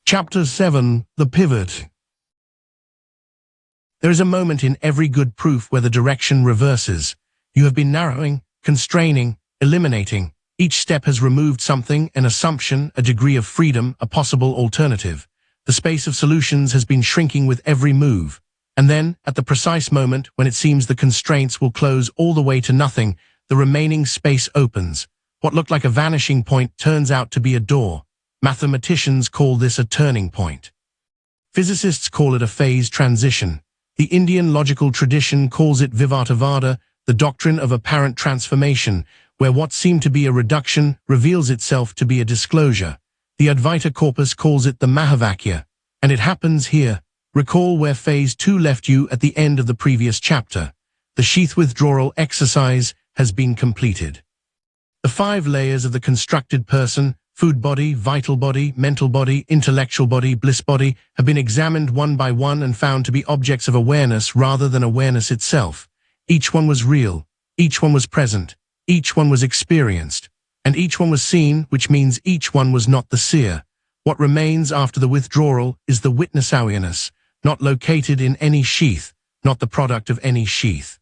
Chapter 7. The Pivot. There is a moment in every good proof where the direction reverses. You have been narrowing, constraining, eliminating. Each step has removed something, an assumption, a degree of freedom, a possible alternative. The space of solutions has been shrinking with every move. And then, at the precise moment when it seems the constraints will close all the way to nothing, the remaining space opens. What looked like a vanishing point turns out to be a door. Mathematicians call this a turning point. Physicists call it a phase transition. The Indian logical tradition calls it Vivartavada, the doctrine of apparent transformation, where what seemed to be a reduction reveals itself to be a disclosure. The Advaita corpus calls it the Mahavakya, and it happens here. Recall where phase 2 left you at the end of the previous chapter. The sheath withdrawal exercise has been completed. The 5 layers of the constructed person, food body, vital body, mental body, intellectual body, bliss body, have been examined one by one and found to be objects of awareness rather than awareness itself. Each one was real, each one was present, each one was experienced, and each one was seen, which means each one was not the seer. What remains after the withdrawal is the witness awareness, not located in any sheath, not the product of any sheath.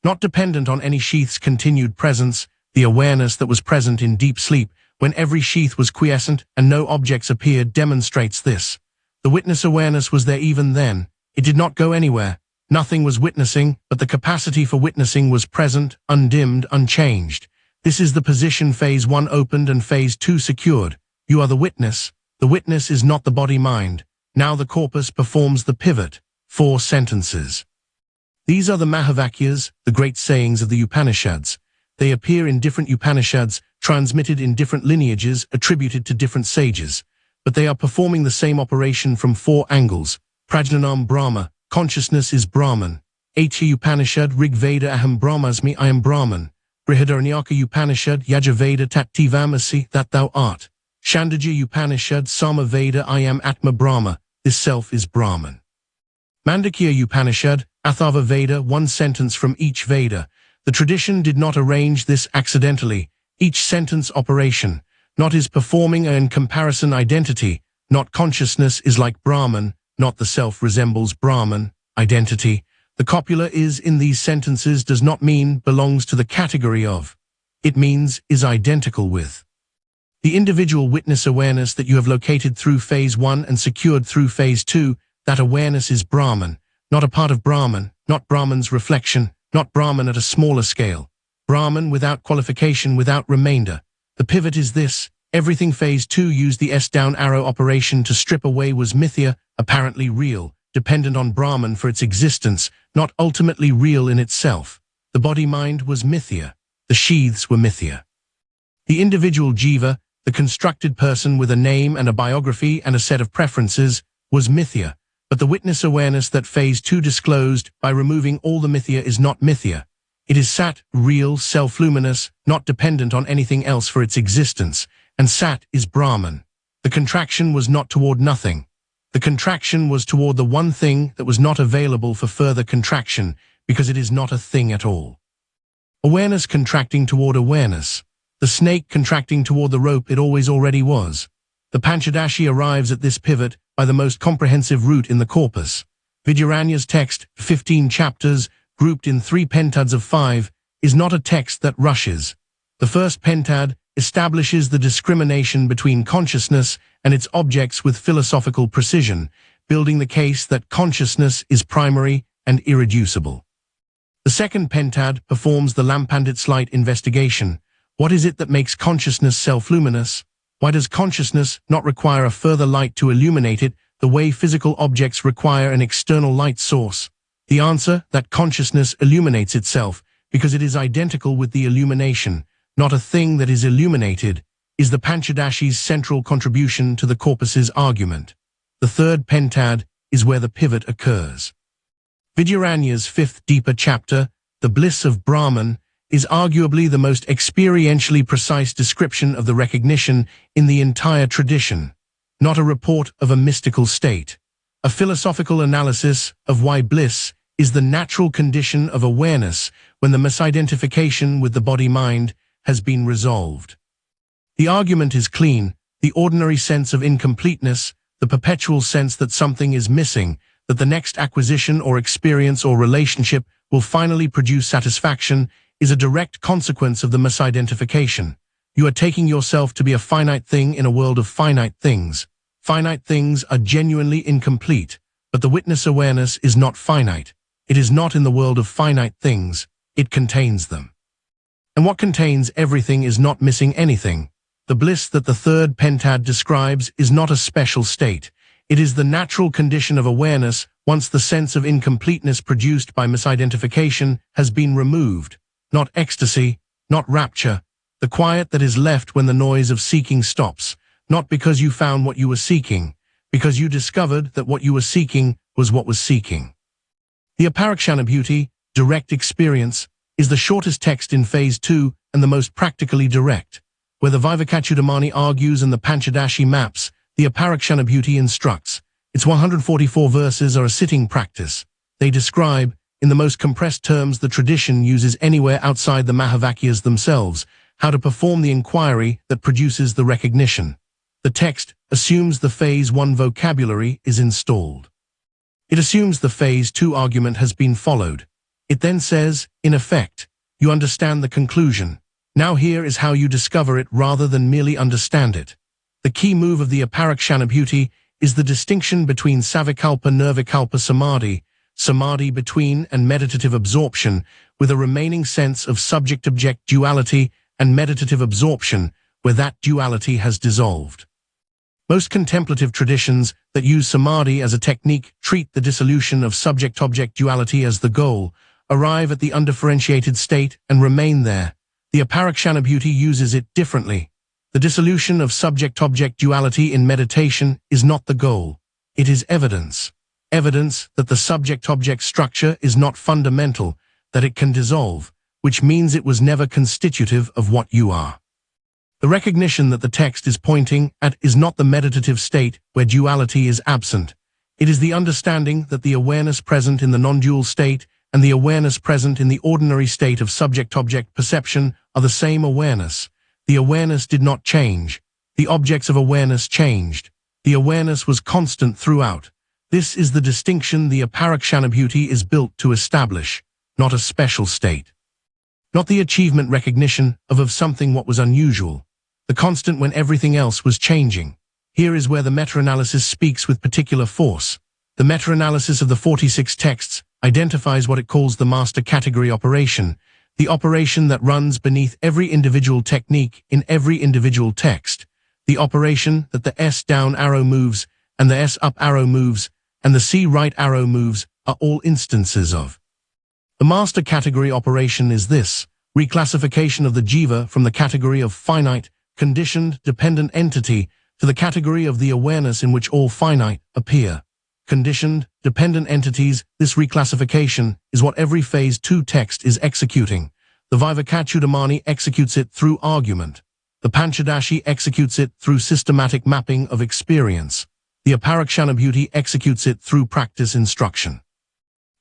Not dependent on any sheath's continued presence, the awareness that was present in deep sleep, when every sheath was quiescent and no objects appeared, demonstrates this. The witness awareness was there even then. It did not go anywhere. Nothing was witnessing, but the capacity for witnessing was present, undimmed, unchanged. This is the position phase 1 opened and phase 2 secured. You are the witness. The witness is not the body-mind. Now the corpus performs the pivot. 4 sentences. These are the Mahavakyas, the great sayings of the Upanishads. They appear in different Upanishads, transmitted in different lineages, attributed to different sages. But they are performing the same operation from 4 angles. Prajnanam Brahma, consciousness is Brahman. Aitya Upanishad, Rig Veda Aham Brahmasmi, I am Brahman. Brihadaranyaka Upanishad, Yajurveda Tattivamasi, that thou art. Chandogya Upanishad, Sama Veda, I am Atma Brahma, this self is Brahman. Mandakya Upanishad, Atharva Veda, 1 sentence from each Veda. The tradition did not arrange this accidentally. Each sentence operation, not is performing an comparison identity, not consciousness is like Brahman, not the self resembles Brahman, identity. The copula is in these sentences does not mean belongs to the category of. It means is identical with. The individual witness awareness that you have located through phase 1 and secured through phase 2, that awareness is Brahman, not a part of Brahman, not Brahman's reflection, not Brahman at a smaller scale. Brahman without qualification, without remainder. The pivot is this. Everything phase 2 used the S-down arrow operation to strip away was mithya, apparently real, dependent on Brahman for its existence, not ultimately real in itself. The body-mind was mithya. The sheaths were mithya. The individual jiva, the constructed person with a name and a biography and a set of preferences, was mithya. But the witness awareness that phase 2 disclosed by removing all the mithya is not mithya. It is sat, real, self-luminous, not dependent on anything else for its existence, and sat is Brahman. The contraction was not toward nothing. The contraction was toward the one thing that was not available for further contraction, because it is not a thing at all. Awareness contracting toward awareness. The snake contracting toward the rope it always already was. The Panchadashi arrives at this pivot by the most comprehensive route in the corpus. Vidyaranya's text, 15 chapters, grouped in 3 pentads of 5, is not a text that rushes. The first pentad establishes the discrimination between consciousness and its objects with philosophical precision, building the case that consciousness is primary and irreducible. The second pentad performs the Lampandit's light investigation. What is it that makes consciousness self-luminous? Why does consciousness not require a further light to illuminate it, the way physical objects require an external light source? The answer, that consciousness illuminates itself, because it is identical with the illumination, not a thing that is illuminated, is the Panchadashi's central contribution to the corpus's argument. The third pentad is where the pivot occurs. Vidyaranya's 5th deeper chapter, The Bliss of Brahman, is arguably the most experientially precise description of the recognition in the entire tradition, not a report of a mystical state. A philosophical analysis of why bliss is the natural condition of awareness when the misidentification with the body-mind has been resolved. The argument is clean. The ordinary sense of incompleteness, the perpetual sense that something is missing, that the next acquisition or experience or relationship will finally produce satisfaction, is a direct consequence of the misidentification. You are taking yourself to be a finite thing in a world of finite things. Finite things are genuinely incomplete, but the witness awareness is not finite. It is not in the world of finite things. It contains them. And what contains everything is not missing anything. The bliss that the third pentad describes is not a special state. It is the natural condition of awareness once the sense of incompleteness produced by misidentification has been removed. Not ecstasy, not rapture, the quiet that is left when the noise of seeking stops, not because you found what you were seeking, because you discovered that what you were seeking was what was seeking. The Apparikshanabhuti, direct experience, is the shortest text in Phase 2 and the most practically direct. Where the Vivekachudamani argues and the Panchadashi maps, the Apparikshanabhuti instructs. Its 144 verses are a sitting practice. They describe, in the most compressed terms the tradition uses anywhere outside the Mahavakyas themselves, how to perform the inquiry that produces the recognition. The text assumes the Phase 1 vocabulary is installed. It assumes the Phase 2 argument has been followed. It then says, in effect, you understand the conclusion. Now here is how you discover it rather than merely understand it. The key move of the Apparikshanabhuti is the distinction between Savikalpa Nirvikalpa Samadhi, samadhi between and meditative absorption, with a remaining sense of subject-object duality, and meditative absorption, where that duality has dissolved. Most contemplative traditions that use samadhi as a technique treat the dissolution of subject-object duality as the goal, arrive at the undifferentiated state and remain there. The Apparikshanabhuti uses it differently. The dissolution of subject-object duality in meditation is not the goal. It is evidence. Evidence that the subject-object structure is not fundamental, that it can dissolve, which means it was never constitutive of what you are. The recognition that the text is pointing at is not the meditative state where duality is absent. It is the understanding that the awareness present in the non-dual state and the awareness present in the ordinary state of subject-object perception are the same awareness. The awareness did not change. The objects of awareness changed. The awareness was constant throughout. This is the distinction the Apparikshanabhuti is built to establish, not a special state. Not the achievement recognition of something what was unusual, the constant when everything else was changing. Here is where the meta-analysis speaks with particular force. The meta-analysis of the 46 texts identifies what it calls the master category operation, the operation that runs beneath every individual technique in every individual text, the operation that the S down arrow moves and the S up arrow moves and the C right arrow moves are all instances of. The master category operation is this: reclassification of the jiva from the category of finite, conditioned, dependent entity to the category of the awareness in which all finite appear. Conditioned, dependent entities, this reclassification is what every Phase 2 text is executing. The Vivekachudamani executes it through argument. The Panchadashi executes it through systematic mapping of experience. The Apparikshanabhuti executes it through practice instruction.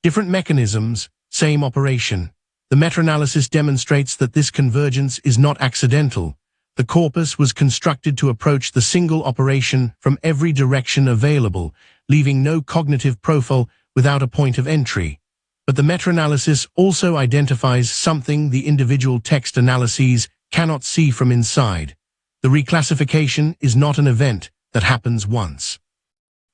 Different mechanisms, same operation. The meta-analysis demonstrates that this convergence is not accidental. The corpus was constructed to approach the single operation from every direction available, leaving no cognitive profile without a point of entry. But the meta-analysis also identifies something the individual text analyses cannot see from inside. The reclassification is not an event that happens once.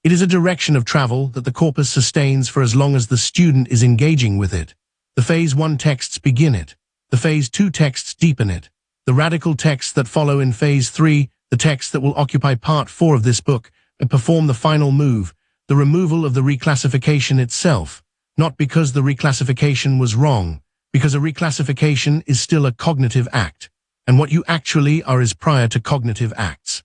It is a direction of travel that the corpus sustains for as long as the student is engaging with it. The Phase 1 texts begin it. The Phase 2 texts deepen it. The radical texts that follow in Phase 3, the texts that will occupy Part 4 of this book, and perform the final move, the removal of the reclassification itself, not because the reclassification was wrong, because a reclassification is still a cognitive act, and what you actually are is prior to cognitive acts.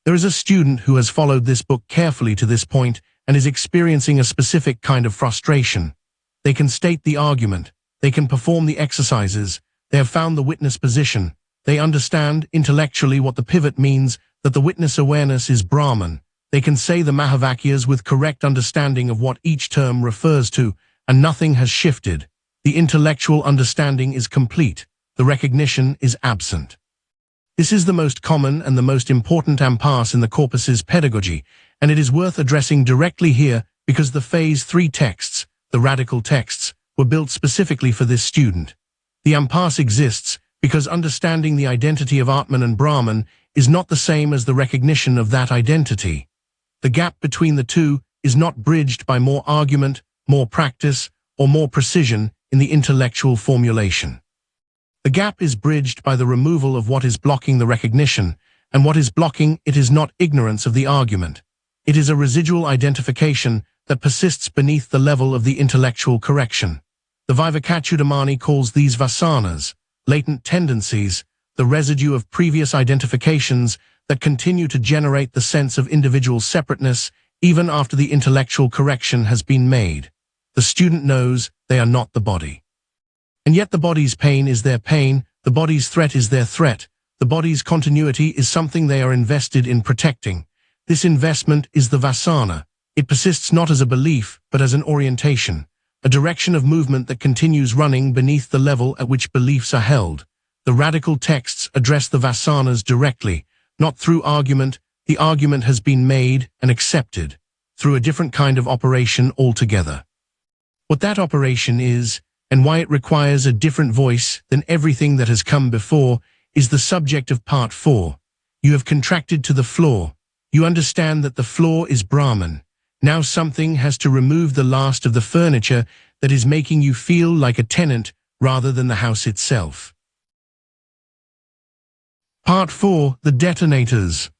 There is a student who has followed this book carefully to this point and is experiencing a specific kind of frustration. They can state the argument, they can perform the exercises, they have found the witness position, they understand intellectually what the pivot means, that the witness awareness is Brahman. They can say the Mahavakyas with correct understanding of what each term refers to, and nothing has shifted. The intellectual understanding is complete. The recognition is absent. This is the most common and the most important impasse in the corpus's pedagogy, and it is worth addressing directly here because the Phase 3 texts, the radical texts, were built specifically for this student. The impasse exists because understanding the identity of Atman and Brahman is not the same as the recognition of that identity. The gap between the two is not bridged by more argument, more practice, or more precision in the intellectual formulation. The gap is bridged by the removal of what is blocking the recognition, and what is blocking it is not ignorance of the argument. It is a residual identification that persists beneath the level of the intellectual correction. The Vivekachudamani calls these vasanas, latent tendencies, the residue of previous identifications that continue to generate the sense of individual separateness even after the intellectual correction has been made. The student knows they are not the body. And yet the body's pain is their pain, the body's threat is their threat, the body's continuity is something they are invested in protecting. This investment is the vasana. It persists not as a belief, but as an orientation, a direction of movement that continues running beneath the level at which beliefs are held. The radical texts address the vasanas directly, not through argument. The argument has been made and accepted, through a different kind of operation altogether. What that operation is, and why it requires a different voice than everything that has come before, is the subject of Part 4. You have contracted to the floor. You understand that the floor is Brahman. Now something has to remove the last of the furniture that is making you feel like a tenant rather than the house itself. Part 4. The detonators.